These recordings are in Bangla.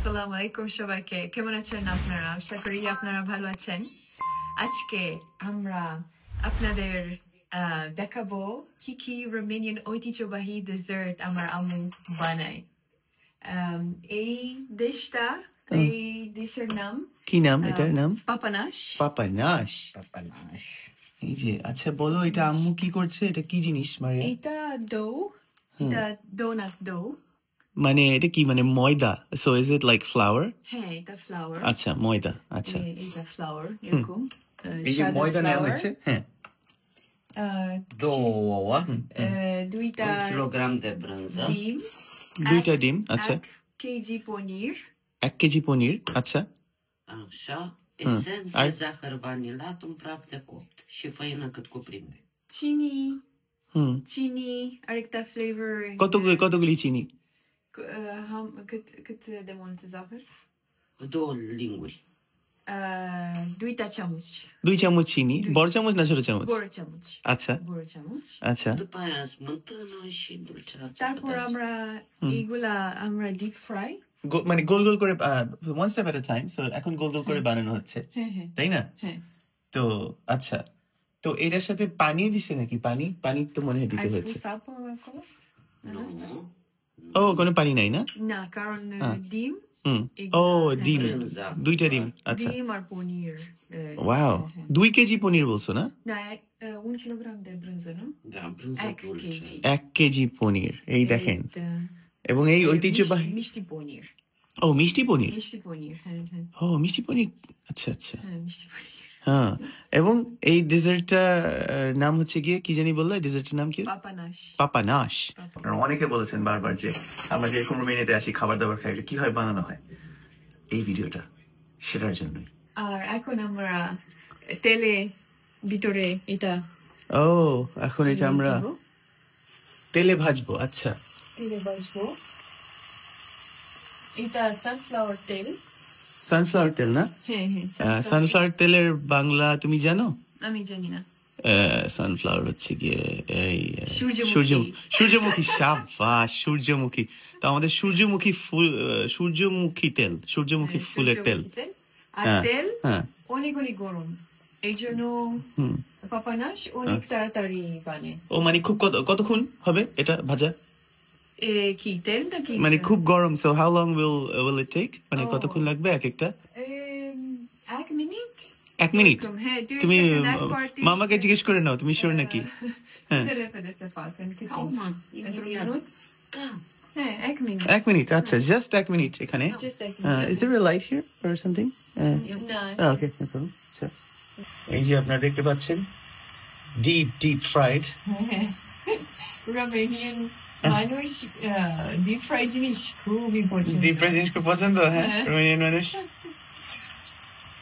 আসসালামু আলাইকুম সবাইকে। কেমন আছেন আপনারা? আশা করি আপনারা ভালো আছেন। আজকে আমরা আপনাদের দেখাবো কি কি রোমানিয়ান ঐতিহ্যবাহী ডেজার্ট আমার আম্মু বানায়। এই দেশটা, এই দেশের নাম কি নাম? এটার নাম পাপানাশ। পাপানাশ। এই যে আচ্ছা বলো, এটা আম্মু কি করছে? এটা কি জিনিস মারিয়া? এটা ডো, এটা ডোনাট ডো। মানে এটা কি, মানে ময়দা? So is it like flower? হ্যাঁ, এটা ফ্লাওয়ার। আচ্ছা, ময়দা। আচ্ছা, এটা ফ্লাওয়ার এরকম। এই যে ময়দা নেওয়া হয়েছে। হ্যাঁ, দুইটা kilogram de brânză, ডিম, দুইটা ডিম। আচ্ছা, 1 কেজি পনির, 1 কেজি পনির। আচ্ছা, așa, esență, zahăr vanilat, un praf de copt și făină cât cuprinde. চিনি, হুম, চিনি আরেকটা ফ্লেভার। কতগুলি চিনি? cât de multe zahăr? 2 linguri. দুইটা চামচ। 2 চামচ চিনি। বড় চামচ না ছোট চামচ? বড় চামচ। আচ্ছা বড় চামচ। আচ্ছা, După aia smântână și dulceață. তারপর আমরা এগুলা আমরা ডিপ ফ্রাই। মানে গোল গোল করে, ওয়ান স্টেপ এট আ টাইম। সো এখন গোল গোল করে বানানো হচ্ছে, হ্যাঁ হ্যাঁ তাই না? হ্যাঁ। তো আচ্ছা, তো এটার সাথে পানি দিছে নাকি? পানি তো মনে হয় দিতে হয়েছে। Nu, ও, কোনো পানি নাই না? না, কারণ ডিম। হুম। ও, ডিম, brânză. 2টা ডিম। আচ্ছা, ডিম আর পনির। ওয়াও, 2 কেজি পনির বলছো না? না, 1 kilogram de brânză, nu? Da, brânză 1 dulce. KG. 1 KG পনির, এই দেখেন। এবং এই ঐতিহ্যবাহী মিষ্টি পনির। ও, মিষ্টি পনির। মিষ্টি পনির, হ্যাঁ হ্যাঁ ও, মিষ্টি পনির। আচ্ছা আচ্ছা, হ্যাঁ, মিষ্টি পনির। হ্যাঁ। এবং এই ডেজার্টটা নাম হচ্ছে গিয়ে কি জানি বললে? ডেজার্টের নাম কি? পাপানাশ। পাপানাশ। অনেকে বলেছেন বারবার যে আমরা যে এরকম রোমানিয়াতে আসি, খাবার দাবার খাই, এটা কিভাবে বানানো হয়, এই ভিডিওটা সেটার জন্যই। আর এখন আমরা তেলে ভিতরে এটা ও, এখন এটা আমরা দিব। তেলে ভাজবো। আচ্ছা, তেলে ভাজবো। এটা সানফ্লাওয়ার তেল। সানফ্লাওয়ার তেল না? হ্যাঁ হ্যাঁ, সানফ্লাওয়ার তেলের বাংলা তুমি জানো? আমি জানি না। সানফ্লাওয়ার হচ্ছে গিয়ে এই সূর্যমুখী। সূর্যমুখী। সাবাস, সূর্যমুখী। তো আমাদের সূর্যমুখী ফুল, সূর্যমুখী তেল, সূর্যমুখী ফুলের তেল। আর হ্যাঁ, তেল হ্যাঁ। অনেক অনেক গরম, এই জন্য পাপানাশ অনেক তাড়াতাড়ি বানে। ও, মানে খুব কতক্ষণ হবে এটা ভাজা? কি তেল নাকি? মানে খুব গরম। So how long will it take? মানে কতক্ষণ লাগবে এক একটা? 1 মিনিট। 1 মিনিট? হ্যাঁ, তুমি মামাকে জিজ্ঞেস করে নাও, তুমি শিওর নাকি? হ্যাঁ, Acum, imediat. Da. হ্যাঁ, 1 মিনিট। 1 মিনিট। আচ্ছা, জাস্ট 1 মিনিট এখানে। Just 1 minute. Is there a light here or something? না, ওকে, নো প্রবলেম। আচ্ছা, এই যে আপনারা দেখতে পাচ্ছেন ডিপ ফ্রাইড। রোমানিয়ান মানুষ ডিপ ফ্রাই জিনিস খুবই পছন্দ। ডিপ ফ্রাই জিনিস খুব পছন্দ। হ্যাঁ, রোমানিয়ান মানুষ।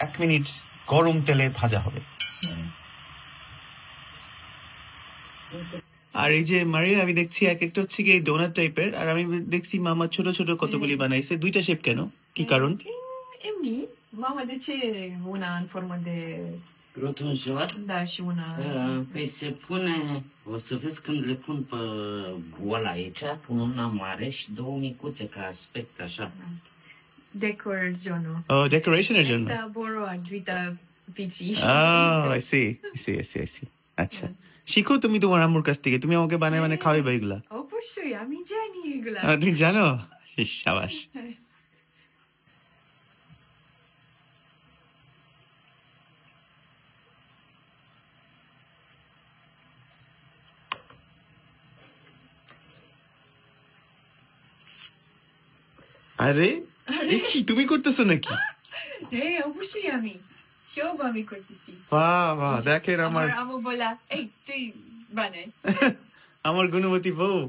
1 মিনিট গরম তেলে ভাজা হবে। আর এই যে মারিয়া, আমি দেখছি এক একটা হচ্ছে কি ডোনাট টাইপের, আর আমি দেখছি মামা ছোট ছোট কতগুলি বানাইছে। 2টা শেপ কেন? কি কারণ? এমনি mama de ce una în formă de Rotunjor. da și una Păi se pune, o să vezi când le pun pe gol aici, pun una mare și 2 micuțe ca aspect așa. decoraționul. ও, ডেকোরেশনের জন্য। একটা বড় আর দুইটা পিচি। I C. আচ্ছা, শিখো তুমি তোমার আম্মুর কাছ থেকে। তুমি আমাকে বানায় বানায় খাওয়াইবা এগুলা। অবশ্যই, আমি জানি এগুলা। তুমি জানো? সাবাস। আরে কি তুমি করতেছো নাকি? হ্যাঁ, অবশ্যই আমি সব আমি করতেছি। বাহ, দেখেন আমার আম্মু বলা, এই তুই বানাই। আমার গুণবতী বউ।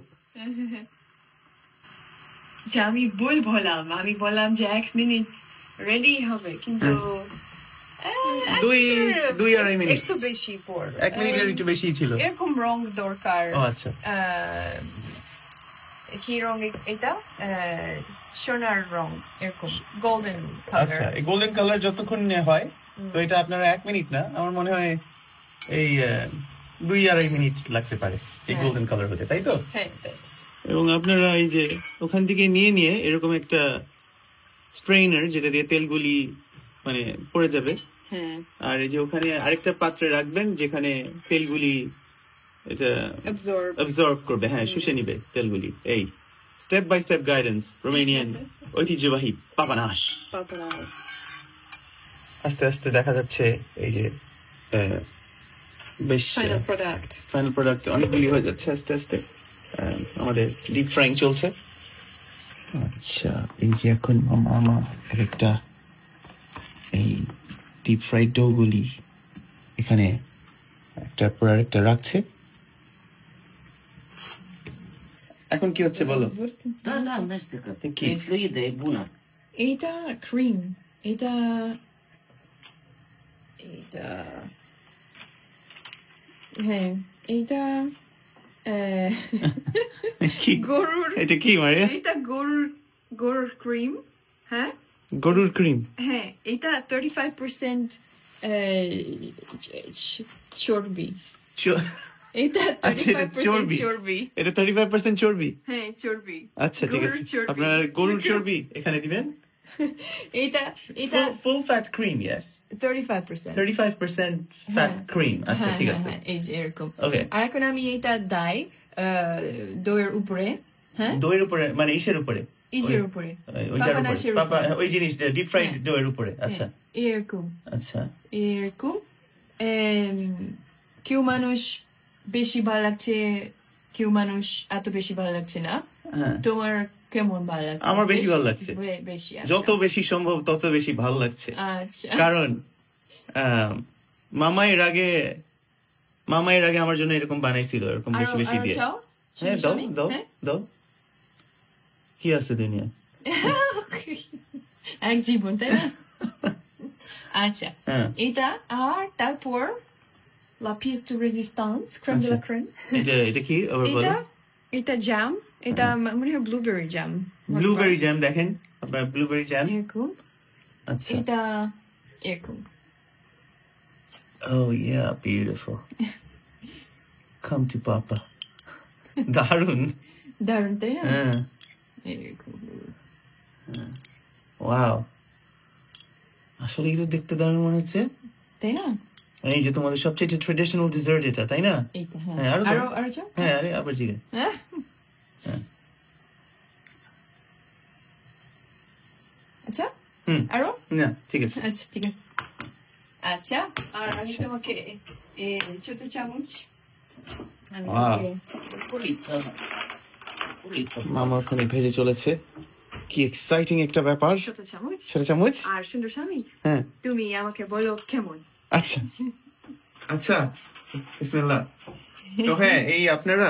যে আমি আমি বললাম যে 1 মিনিট রেডি হবে, কিন্তু 2-2.5 মিনিট। একটু বেশি পর 1 মিনিটের একটু বেশি ছিল। এরকম রং দরকার। ও আচ্ছা, কি রং এটা? সোনার রং, এরকম গোল্ডেন আচ্ছা। কালার। এই গোল্ডেন কালার যতক্ষণ হয়, তো এটা আপনারা 1 মিনিট না, আমার মনে হয় এই 2-2.5 মিনিট লাগতে পারে এই গোল্ডেন কালার হতে, তাই তো? হ্যাঁ। এবং আপনারা এই যে ওখান থেকে নিয়ে এরকম একটা স্ট্রেইনার যেটা দিয়ে তেলগুলি মানে পড়ে যাবে, হ্যাঁ আর এই যে ওখানে আরেকটা পাত্রে রাখবেন যেখানে তেলগুলি এটা অ্যাবজর্ব করবে, হ্যাঁ শুষে নিবে তেলগুলি। এই step by step guidance, Romanian ঐতিহ্যবাহী পাপানাশ। আস্তে আস্তে দেখা যাচ্ছে এই যে বেশ ফাইনাল প্রোডাক্ট অনেকগুলি হয়ে যাচ্ছে আস্তে আস্তে। আমাদের ডিপ ফ্রাইং চলছে। আচ্ছা, এই যে এখন মামা একটা এই ডিপ ফ্রাইড ডো গুলি এখানে একটার পর আরেকটা রাখছে। এখন কি হচ্ছে বলো? Da, da, amestecă. Ok. E fluidă, e bună. এটা ক্রিম, এটা হ্যাঁ এটা কি গরুর, এটা কি মারিয়া? এটা গরুর ক্রিম। হ্যাঁ গরুর ক্রিম। হ্যাঁ এটা 35% চর্বি। এটা আচ্ছা, এটা 35% চর্বি। এটা 35% চর্বি। হ্যাঁ চর্বি। আচ্ছা ঠিক আছে, গরুর চর্বি। আপনারা গরুর চর্বি এখানে দিবেন। এটা full fat cream, yes 35%। 35% fat cream. আচ্ছা ঠিক আছে, এই যে এরকম। Okay. আর এখন আমি এটা দাই দইয়ের উপরে। হ্যাঁ দইয়ের উপরে মানে ইসের উপরে, ইসের উপরে, ওইটার পাপানাশের উপরে, উপরে। ওই জিনিসটা ডিপ ফ্রাইড হ্যাঁ। দইয়ের উপরে। আচ্ছা হ্যাঁ, এরকম আচ্ছা এরকম। কেউ মানুষ বেশি ভালো লাগছে, কেউ মানুষ এত বেশি ভালো লাগছে না। হ্যাঁ। তোমার কেমন ভালো লাগছে? আমার বেশি ভালো লাগছে। বেশি আচ্ছা। যত বেশি সম্ভব তত বেশি ভালো লাগছে। আচ্ছা কারণ মামা এর আগে আমার জন্য এরকম বানাইছিল, এরকম বেশি বেশি দিয়ে। চাও? হ্যাঁ দাও দাও হ্যাঁ? দাও। কি আছে দুনিয়া? এক জীবন, তাই না? আচ্ছা হ্যাঁ। এটা আর তারপর La pièce de résistance, crème de la আচ্ছা। crème. এটা কি আবার বলো? এটা জ্যাম, এটা মনে হয় ব্লুবেরি জ্যাম। ব্লুবেরি জ্যাম, দেখেন আপনার ব্লুবেরি জ্যাম। এরকম। আচ্ছা। এটা এরকম। Oh yeah, beautiful. Come to Papa. দারুন। দারুন, তাই না? হ্যাঁ। এরকম। ওয়াও, আসলে এটা দেখতে দারুণ মনে হচ্ছে, তাই না? এই যে তোমাদের সবচেয়ে ট্রেডিশনাল ডেজার্ট এটা, তাই না? এইটা হ্যাঁ, হ্যাঁ। আরো দাও। আরো চাও? হ্যাঁ, আরে আবার জিগে। হ্যাঁ? হ্যাঁ। আচ্ছা হুম। আরো? না ঠিক আছে। আচ্ছা ঠিক আছে। আচ্ছা, আর আমি আচ্ছা। তোমাকে ছোট চামচ আমি Wow. তোমাকে Puliță. Puliță. মামা ওখানে ভেজে চলেছে, কি এক্সাইটিং একটা ব্যাপার। ছোট চামচ ছোট চামচ। আর সুন্দর স্বামী, হ্যাঁ তুমি আমাকে বলো কেমন। আচ্ছা আচ্ছা, বিসমিল্লাহ। তো হ্যাঁ, এই আপনারা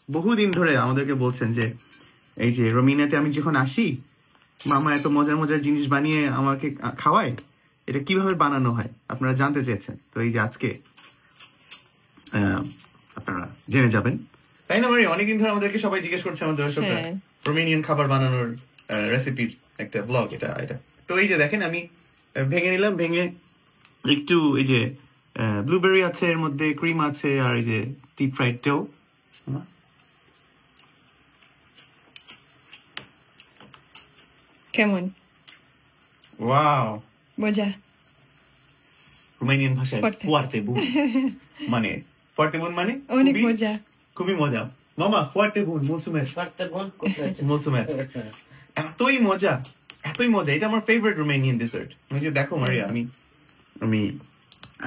বহুদিন ধরে আমাদেরকে বলছেন যে এই যে রোমিনাতে আমি যখন আসি মামা এত মজার মজার জিনিস বানিয়ে আমাকে খাওয়ায়, এটা কিভাবে বানানো হয় আপনারা জানতে চেয়েছেন। তো এই যে আজকে আপনারা জেনে যাবেন, তাই না মারি? অনেকদিন ধরে আমাদেরকে সবাই জিজ্ঞেস করছে আমাদের দর্শকরা হ্যাঁ। রোমেনিয়ান খাবার বানানোর রেসিপির একটা ব্লগ এটা। তো এই যে দেখেন আমি ভেঙে নিলাম, ভেঙে একটু এই যে ব্লুবেরি আছে, এর মধ্যে ক্রিম আছে, আর এই যে ডিপ ফ্রাইড ডো। কেমন ওয়াও, মজা? রোমানিয়ান ভাষায় Foarte. ফোয়ার্তে বুন মানে, ফোয়ার্তে বুন মানে অনেক খুবই- মজা। খুবই মজা। মামা ফোয়ার্তে বুন, mulțumesc, Foarte bun cu plăcere. mulțumesc। এতই মজা, এতই মজা, এটা আমার ফেভারিট রোমানিয়ান ডেজার্ট। আমি যে দেখো মারিয়া,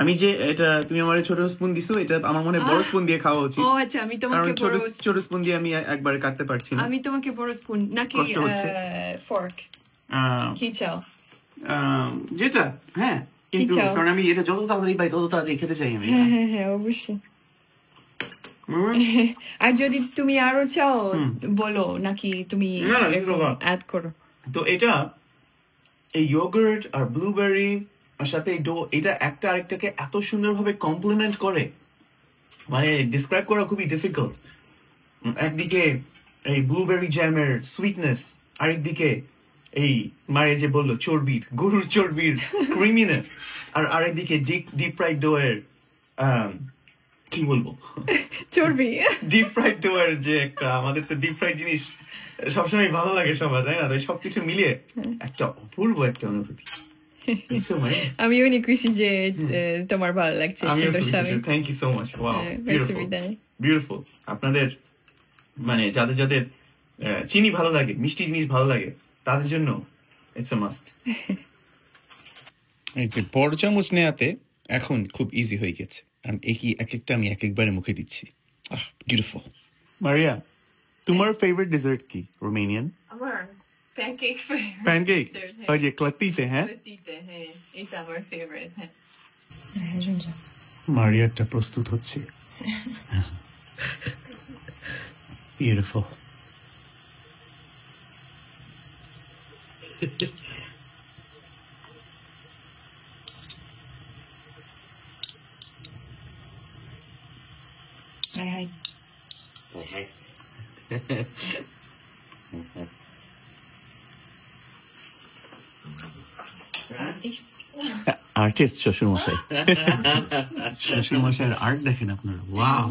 আমি যে এটা তুমি আমার ছোট স্পুন দিছো, এটা আমার মনে হয় বড় স্পুন দিয়ে খাওয়া উচিত, ও আচ্ছা, আমি কারণ তোমাকে ছোট বড় ছোট স্পুন দিয়ে আমি একবারে কাটতে পারছি না। আমি তোমাকে বড় স্পুন নাকি কষ্ট হচ্ছে। ফর্ক আহ, কি চাও? যেটা হ্যাঁ, কিন্তু কি চাও? কারণ আমি এটা যত তাড়াতাড়ি পাই তত তাড়াতাড়ি খেতে চাই আমি। হ্যাঁ হ্যাঁ হ্যাঁ, অবশ্যই। আর যদি তুমি আরো চাও বলো, নাকি তুমি না, না, this is a lot. Add করো। তো এটা এই ইয়োগার্ট আর ব্লুবেরি আর সাথে এই ডো, এটা একটা আরেকটাকে এত সুন্দরভাবে কমপ্লিমেন্ট করে, মানে ডিসক্রাইব করা খুবই ডিফিকাল্ট। একদিকে এই ব্লুবেরি জ্যামের সুইটনেস, আরেকদিকে এই মারে যে বললো চর্বির, গরুর চর্বির ক্রিমিনেস, আর আরেকদিকে ডিপ ফ্রাইড ডো এর কি বলবো, চর্বি। ডিপ ফ্রাইড ডো এর যে একটা, আমাদের তো ডিপ ফ্রাইড জিনিস সবসময় ভালো লাগে সবার, তাই না? তাই সবকিছু মিলিয়ে একটা অপূর্ব একটা অনুভূতি। বুঝছো মারিয়া? আমি অনেক খুশি যে তোমার ভালো লাগছে সুন্দর স্বামী। Thank you so much. Wow, অসুবিধা নেই। বিউটিফুল। আপনাদের মানে যাদের যাদের চিনি ভালো লাগে, মিষ্টি জিনিস ভালো লাগে, তাদের জন্য ইটস আ মাস্ট। বড় চামচ নেয়াতে এখন খুব ইজি হয়ে গেছে, কারণ এক একটা আমি এক একবারে মুখে দিচ্ছি। বিউটিফুল। মারিয়া, তোমার ফেভারিট ডেজার্ট কি রোমেনিয়ান? আমার প্যানকেক প্যানকেক, ওই যে ক্লাতিতে। হ্যাঁ, এটা আমার ফেভারিট। হ্যাঁ, মারিয়াটা প্রস্তুত হচ্ছে। বিউটিফুল। আর্টিস্ট শ্বশুরমশাই। শ্বশুরমশাইয়ের আর্ট দেখেন আপনারা। ওয়াও,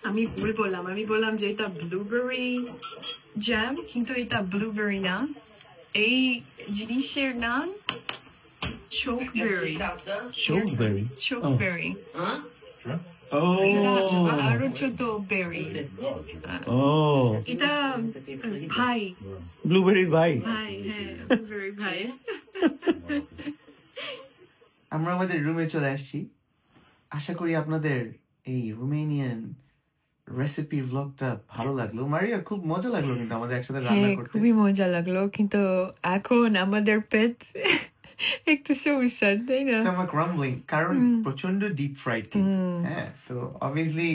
আমি বললাম যে এটা ব্লুবেরি জ্যাম, কিন্তু এটা ব্লুবেরি না, এই জিনিসের নাম চোকবেরি। আরো ছোট বেরি। এটা ভাই, ব্লুবেরির ভাই। হ্যাঁ ব্লুবেরি ভাই। আমরা আমাদের রুমে চলে আসছি। আশা করি আপনাদের এই রোমেনিয়ান রেসিপি ব্লগটা ভালো লাগলো। মারিয়া, খুব মজা লাগলো কিন্তু আমাদের একসাথে রান্না করতে। খুবই মজা লাগলো, কিন্তু এখন আমাদের পেট একটু সমস্যা, তাই না? স্টমাক রাম্বলিং, কারণ প্রচন্ড ডিপ ফ্রাইড কিন্তু। হ্যাঁ, তো অবভিয়াসলি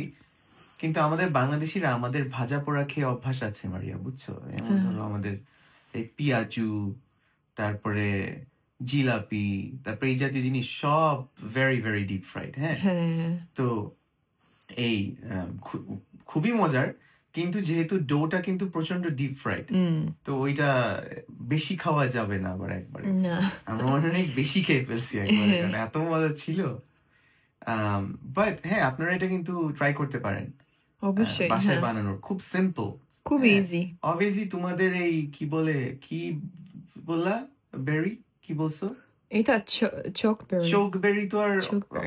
কিন্তু আমাদের বাংলাদেশিরা আমাদের ভাজা পোড়া খেয়ে অভ্যাস আছে মারিয়া, বুঝছো? যেমন ধরো আমাদের এই পিয়াজু, তারপরে জিলাপি, তারপরে এই জাতীয় জিনিস সব ভেরি ভেরি ডিপ ফ্রাইড। হ্যাঁ, তো এই খুবই মজার, কিন্তু যেহেতু ডোটা কিন্তু প্রচন্ড ডিপ ফ্রাইড, তো ওইটা বেশি খাওয়া যাবে না আবার একবারে। আমরা অনেক বেশি খেয়ে ফেলছি একবারে, কারণ এত মজা ছিল। বাট হ্যাঁ, আপনারা এটা কিন্তু ট্রাই করতে পারেন অবশ্যই, বাসায় বানানোর। খুব সিম্পল, খুব ইজি। অবভিয়াসলি তোমাদের এই কি বললা বেরি, কি বলছো? এটা চোকবেরি তো আর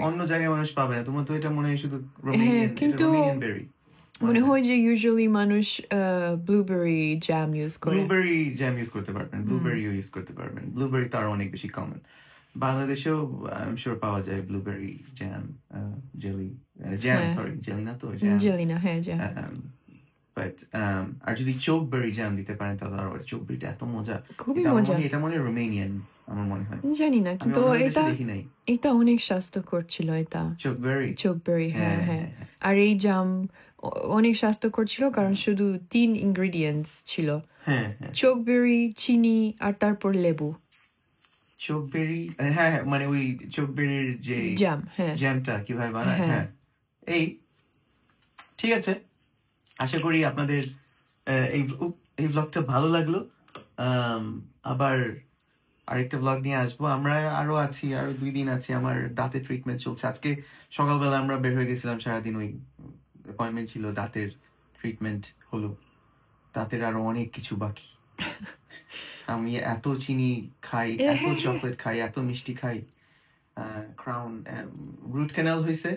অন্য জায়গায় মানুষ পাবে না। তোমার তো এটা মনে হয় শুধু রোমেনিয়ান বেরি। মনে হয় যে ইউজুয়ালি মানুষ ব্লুবেরি জ্যাম ইউজ করে। ব্লুবেরি জ্যাম ইউজ করতে পারবেন, ব্লুবেরিও ইউজ করতে পারবেন। ব্লুবেরি তো আরো অনেক বেশি কমন। বাংলাদেশেও আই এম শিওর পাওয়া যায় ব্লুবেরি জ্যাম, জেলি না তো, জেলি না, হ্যাঁ জ্যাম। বাট আর যদি চোকবেরি জ্যাম দিতে পারেন তাহলে আরো, চোকবেরিটা এত মজা, খুবই মজা। এটা মনে হয় রোমেনিয়ান, আমার মনে হয়। জানি না, কিন্তু এটা অনেক স্বাস্থ্যকর ছিল। এটা চোকবেরি, হ্যাঁ। আর এই জ্যাম অনেক স্বাস্থ্যকর ছিল, কারণ শুধু 3 ইনগ্রেডিয়েন্টস ছিল, চোকবেরি, চিনি, আর তারপর লেবু। চোকবেরি, হ্যাঁ, মানে ওই চোকবেরির যে জ্যামটা কিভাবে বানায়। হ্যাঁ, ঠিক আছে। আশা করি আপনাদের এই ব্লগটা ভালো লাগলো। আবার আরেকটা ব্লগ নিয়ে আসবো। আমরা আরো 2 দিন আছি। আমার দাঁতের ট্রিটমেন্ট চলছে। আজকে সকালবেলা আমরা বের হয়ে গেছিলাম, সারাদিন ওই অ্যাপয়েন্টমেন্ট ছিল, দাঁতের ট্রিটমেন্ট হলো। দাঁতের আরো অনেক কিছু বাকি। আমি এত চিনি খাই, এত চকলেট খাই, এত মিষ্টি খাই। ক্রাউন রুট ক্যানাল হয়েছে,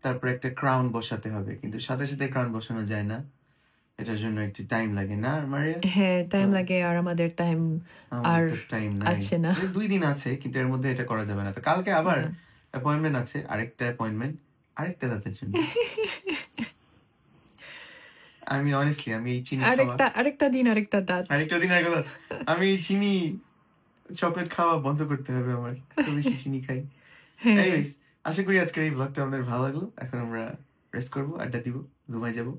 তারপর একটা ক্রাউন বসাতে হবে, কিন্তু সাথে সাথে ক্রাউন বসানো যায় না, এটার জন্য একটু টাইম লাগে না মারিয়া? হ্যাঁ, টাইম লাগে, আর আমাদের টাইম আছে না। 2 দিন আছে, কিন্তু এর মধ্যে এটা করা যাবে না। তো কালকে আবার অ্যাপয়েন্টমেন্ট আছে, আরেকটা দাঁতের জন্য। আমি অনেস্টলি এই চিনি আরেকটা দিন আরেকটা দাঁত। আমি এই চিনি চকলেট খাওয়া বন্ধ করতে হবে আমার, এত বেশি চিনি খাই। এনিওয়েজ, আশা করি আজকের এই ব্লগটা আপনাদের ভালো লাগলো। এখন আমরা রেস্ট করবো, আড্ডা দিব, ঘুমাই যাবো।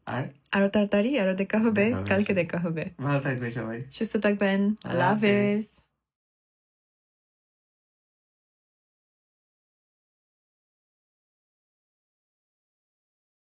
আর আরো তাড়াতাড়ি আরো দেখা হবে, কালকে দেখা হবে। ভালো থাকবে সবাই, সুস্থ থাকবেন। আল্লাহ হাফেজ।